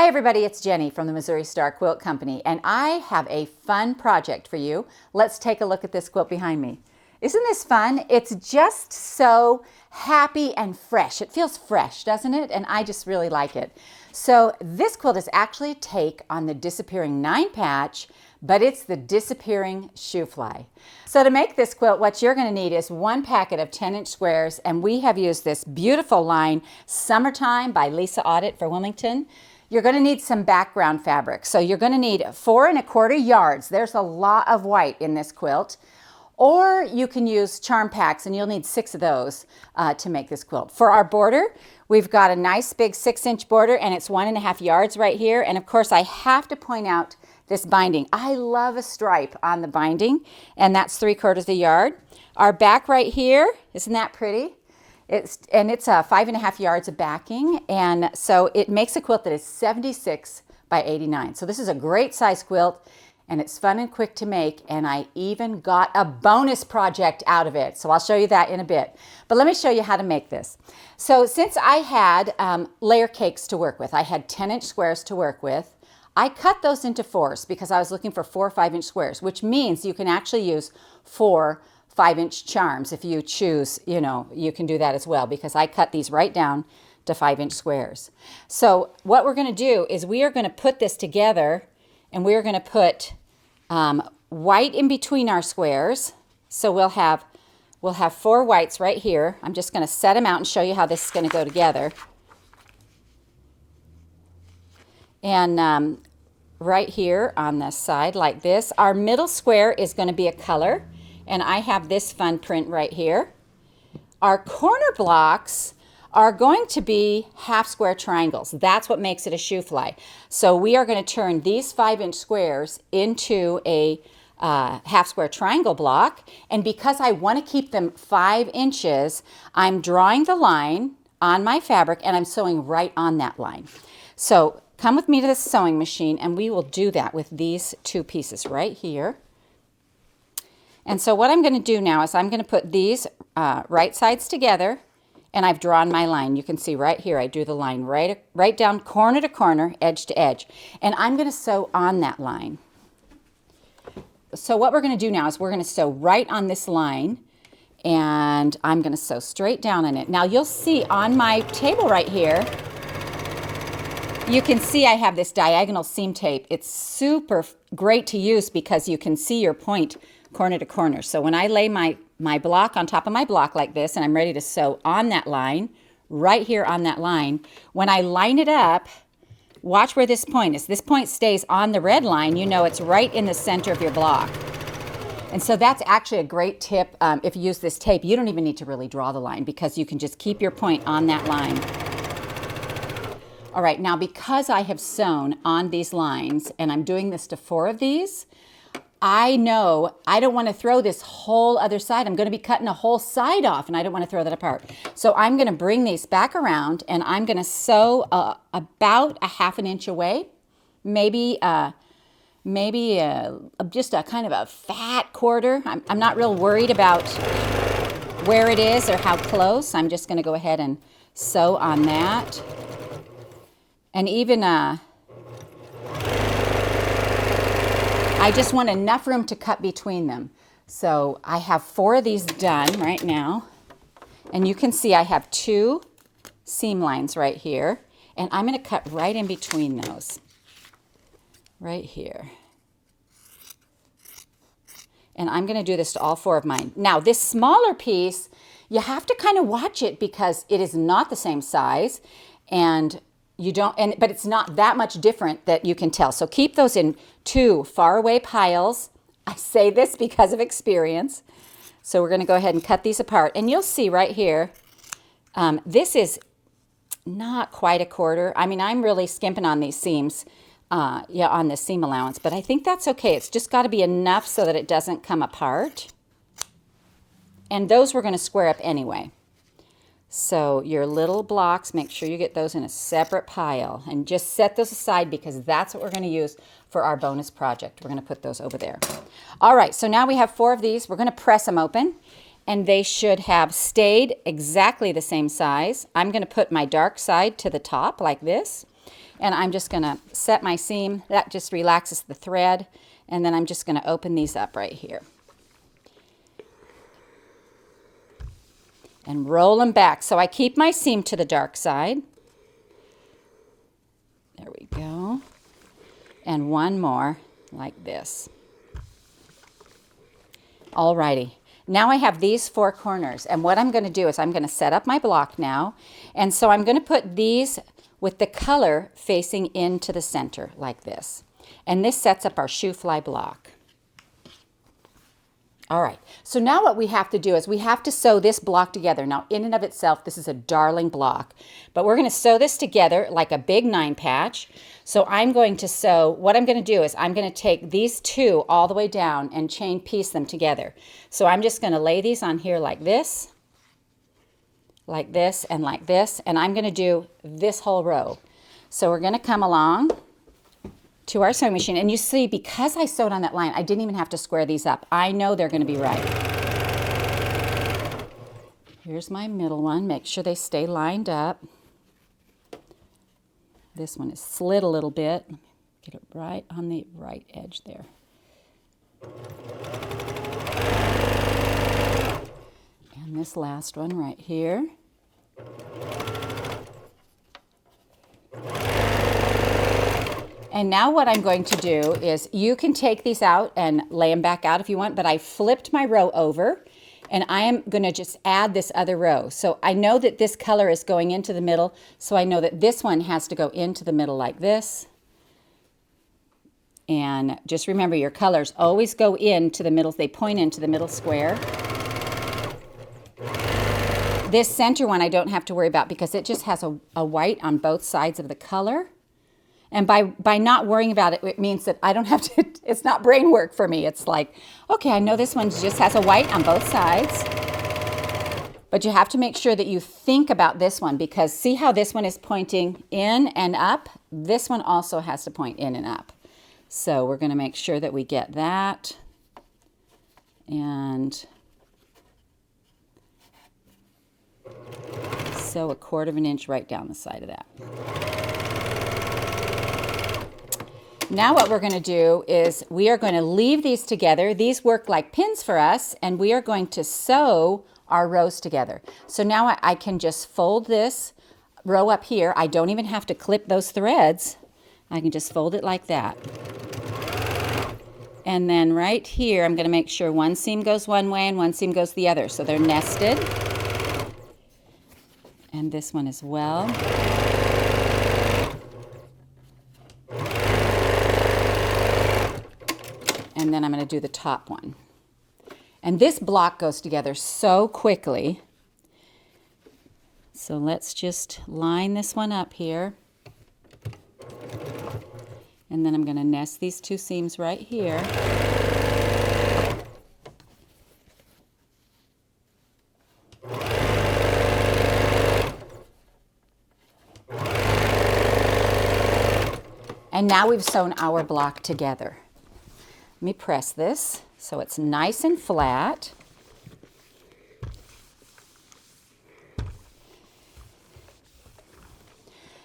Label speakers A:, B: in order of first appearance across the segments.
A: Hi everybody, it's Jenny from the Missouri Star Quilt Company, and I have a fun project for you. Let's take a look at this quilt behind me. Isn't this fun? It's just so happy and fresh. It feels fresh, doesn't it? And I just really like it. So this quilt is actually a take on the Disappearing 9 patch, but it's the Disappearing Shoofly. So to make this quilt, what you're going to need is one packet of 10-inch squares, and we have used this beautiful line, Summertime by Lisa Audit for Wilmington. You're going to need some background fabric. So you're going to need 4 1/4 yards. There's a lot of white in this quilt. Or you can use charm packs, and you'll need 6 of those to make this quilt. For our border, we've got a nice big 6-inch border, and it's 1 1/2 yards right here. And of course, I have to point out this binding. I love a stripe on the binding, and that's 3/4 yard. Our back right here, isn't that pretty? It's 5 1/2 yards of backing, and so it makes a quilt that is 76 by 89. So this is a great size quilt, and it's fun and quick to make, and I even got a bonus project out of it. So I'll show you that in a bit. But let me show you how to make this. So since I had layer cakes to work with, I had 10-inch squares to work with, I cut those into 4s because I was looking for 4 5-inch squares, which means you can actually use 4 5-inch charms. If you choose, you can do that as well, because I cut these right down to 5-inch squares. So what we're going to do is we are going to put this together, and we are going to put white in between our squares. So we'll have 4 whites right here. I'm just going to set them out and show you how this is going to go together. And right here on this side like this, our middle square is going to be a color. And I have this fun print right here. Our corner blocks are going to be half square triangles. That's what makes it a Shoofly. So we are going to turn these 5-inch squares into a half square triangle block. And because I want to keep them 5 inches, I'm drawing the line on my fabric, and I'm sewing right on that line. So come with me to the sewing machine, and we will do that with these 2 pieces right here. And so what I'm going to do now is I'm going to put these right sides together, and I've drawn my line. You can see right here I drew the line right down corner to corner, edge to edge. And I'm going to sew on that line. So what we're going to do now is we're going to sew right on this line, and I'm going to sew straight down on it. Now you'll see on my table right here, you can see I have this diagonal seam tape. It's super great to use because you can see your point corner to corner. So when I lay my block on top of my block like this, and I'm ready to sew on that line, right here on that line, when I line it up, watch where this point is. This point stays on the red line. You know it's right in the center of your block. And so that's actually a great tip. If you use this tape, you don't even need to really draw the line, because you can just keep your point on that line. All right, now because I have sewn on these lines, and I'm doing this to 4 of these, I know I don't want to throw this whole other side. I'm going to be cutting a whole side off, and I don't want to throw that apart. So I'm going to bring these back around, and I'm going to sew about a 1/2 inch away, maybe just a kind of a fat quarter. I'm not real worried about where it is or how close. I'm just going to go ahead and sew on that. And even I just want enough room to cut between them. So I have 4 of these done right now. And you can see I have 2 seam lines right here. And I'm going to cut right in between those. Right here. And I'm going to do this to all 4 of mine. Now this smaller piece, you have to kind of watch it because it is not the same size. And but it's not that much different that you can tell. So keep those in 2 far away piles. I say this because of experience. So we're going to go ahead and cut these apart. And you'll see right here, this is not quite a quarter. I mean, I'm really skimping on these seams, on this seam allowance, but I think that's okay. It's just got to be enough so that it doesn't come apart. And those we're going to square up anyway. So your little blocks, make sure you get those in a separate pile, and just set those aside because that's what we're going to use for our bonus project. We're going to put those over there. All right, so now we have 4 of these. We're going to press them open, and they should have stayed exactly the same size. I'm going to put my dark side to the top like this, And I'm just going to set my seam. That just relaxes the thread. And then I'm just going to open these up right here. And roll them back. So I keep my seam to the dark side. There we go. And one more like this. Alrighty. Now I have these 4 corners, and what I'm going to do is I'm going to set up my block now, and so I'm going to put these with the color facing into the center like this. And this sets up our Shoofly block. All right, so now what we have to do is we have to sew this block together. Now, in and of itself, this is a darling block, but we're going to sew this together like a big 9 patch. So I'm going to sew, what I'm going to do is I'm going to take these 2 all the way down and chain piece them together. So I'm just going to lay these on here like this, and like this, and I'm going to do this whole row. So we're going to come along to our sewing machine, and you see, because I sewed on that line, I didn't even have to square these up. I know they're going to be right. Here's my middle one. Make sure they stay lined up. This one is slid a little bit. Get it right on the right edge there. And this last one right here. And now what I'm going to do is, you can take these out and lay them back out if you want, but I flipped my row over and I am going to just add this other row. So I know that this color is going into the middle, so I know that this one has to go into the middle like this. And just remember, your colors always go into the middle, they point into the middle square. This center one I don't have to worry about because it just has a white on both sides of the color. And by not worrying about it, it means that I don't have to, it's not brain work for me. It's like, okay, I know this one just has a white on both sides. But you have to make sure that you think about this one, because see how this one is pointing in and up? This one also has to point in and up. So we're going to make sure that we get that. And sew 1/4 inch right down the side of that. Now what we're going to do is we are going to leave these together. These work like pins for us, and we are going to sew our rows together. So now I can just fold this row up here. I don't even have to clip those threads. I can just fold it like that. And then right here, I'm going to make sure one seam goes one way and one seam goes the other. So they're nested. And this one as well. And then I'm going to do the top one. And this block goes together so quickly. So let's just line this one up here. And then I'm going to nest these 2 seams right here. And now we've sewn our block together. Let me press this so it's nice and flat.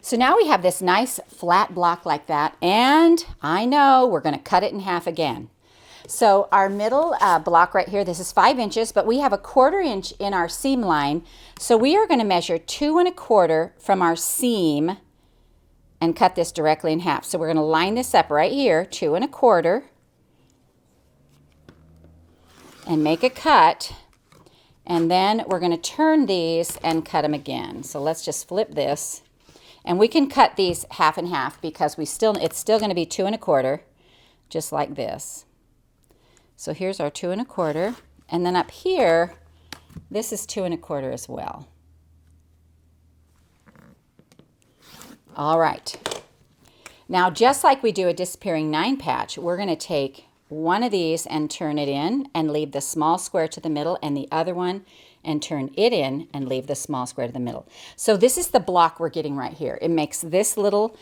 A: So now we have this nice flat block like that, and I know we're going to cut it in half again. So our middle block right here, this is 5 inches, but we have 1/4 inch in our seam line. So we are going to measure 2 1/4 from our seam and cut this directly in half. So we're going to line this up right here, 2 1/4. And make a cut, and then we're going to turn these and cut them again. So let's just flip this, and we can cut these half and half because it's still going to be 2 1/4, just like this. So here's our 2 1/4, and then up here, this is 2 1/4 as well. All right. Now, just like we do a disappearing 9 patch, we're going to take one of these and turn it in and leave the small square to the middle, and the other one and turn it in and leave the small square to the middle. So this is the block we're getting right here. It makes this little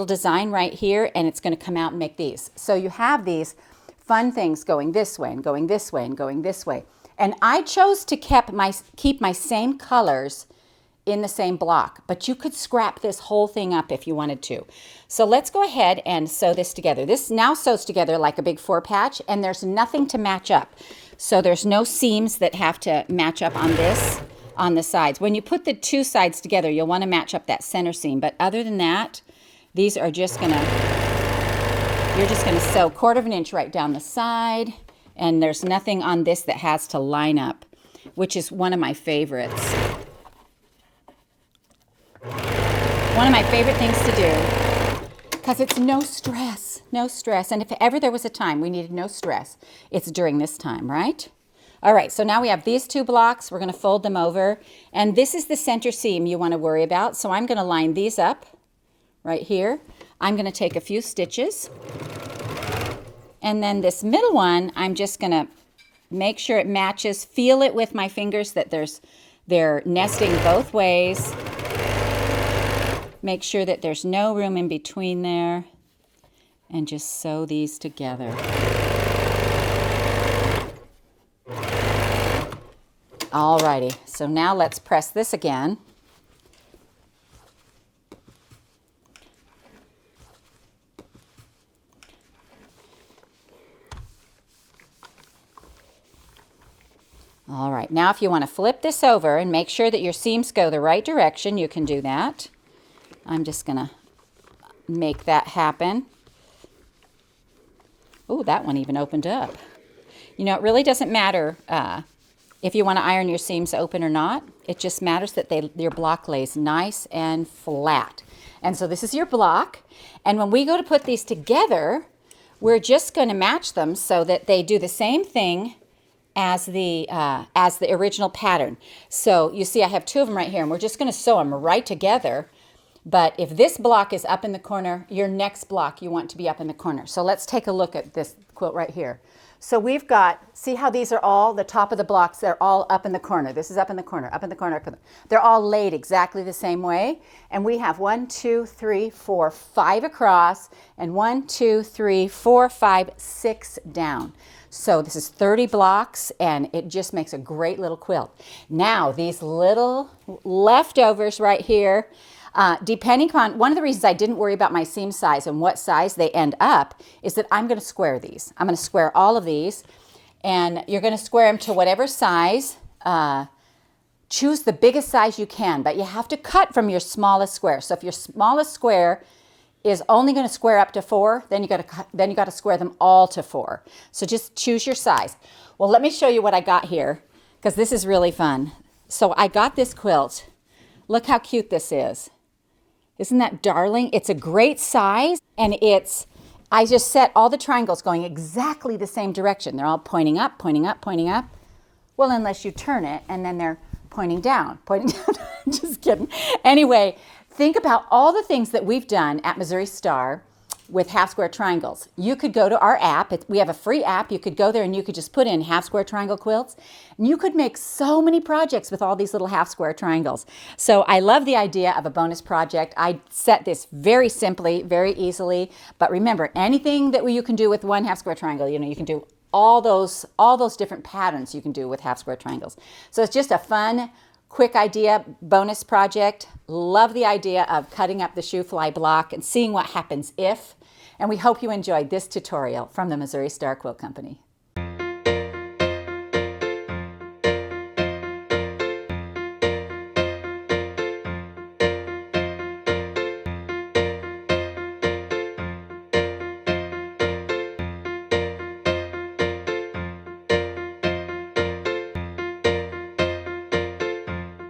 A: design right here, and it's going to come out and make these. So you have these fun things going this way and going this way and going this way. And I chose to keep my same colors in the same block, but you could scrap this whole thing up if you wanted to. So let's go ahead and sew this together. This now sews together like a big 4-patch, and there's nothing to match up. So there's no seams that have to match up on this, on the sides. When you put the two sides together, you'll want to match up that center seam, but other than that, these are just gonna, you're just gonna sew 1/4 inch right down the side, and there's nothing on this that has to line up, which is one of my favorites. One of my favorite things to do, because it's no stress, no stress. And if ever there was a time we needed no stress, it's during this time, right? All right, so now we have these 2 blocks. We're going to fold them over, and this is the center seam you want to worry about. So I'm going to line these up right here. I'm going to take a few stitches, and then this middle one, I'm just going to make sure it matches. Feel it with my fingers that they're nesting both ways. Make sure that there's no room in between there, and just sew these together. Alrighty, so now let's press this again. All right, now if you want to flip this over and make sure that your seams go the right direction, you can do that. I'm just going to make that happen. Oh, that one even opened up. You know, it really doesn't matter if you want to iron your seams open or not. It just matters that your block lays nice and flat. And so this is your block. And when we go to put these together, we're just going to match them so that they do the same thing as the original pattern. So you see I have 2 of them right here, and we're just going to sew them right together. But if this block is up in the corner, your next block you want to be up in the corner. So let's take a look at this quilt right here. So we've got, see how these are all, the top of the blocks, they're all up in the corner. This is up in the corner, up in the corner, up in the, they're all laid exactly the same way. And we have 1, 2, 3, 4, 5 across, and 1, 2, 3, 4, 5, 6 down. So this is 30 blocks, and it just makes a great little quilt. Now, these little leftovers right here, depending upon, one of the reasons I didn't worry about my seam size and what size they end up is that I'm going to square these. I'm going to square all of these, and you're going to square them to whatever size. Choose the biggest size you can, but you have to cut from your smallest square. So if your smallest square is only going to square up to 4, then you got to square them all to 4. So just choose your size. Well, let me show you what I got here, because this is really fun. So I got this quilt. Look how cute this is. Isn't that darling? It's a great size, and I just set all the triangles going exactly the same direction. They're all pointing up, pointing up, pointing up. Well, unless you turn it, and then they're pointing down, pointing down. Just kidding. Anyway, think about all the things that we've done at Missouri Star with half square triangles. You could go to our app. We have a free app. You could go there and you could just put in half square triangle quilts. And you could make so many projects with all these little half square triangles. So I love the idea of a bonus project. I set this very simply, very easily. But remember, anything that you can do with one half square triangle, you know, you can do all those different patterns you can do with half square triangles. So it's just a fun, quick idea, bonus project. Love the idea of cutting up the Shoofly block and seeing what happens if. And we hope you enjoyed this tutorial from the Missouri Star Quilt Company.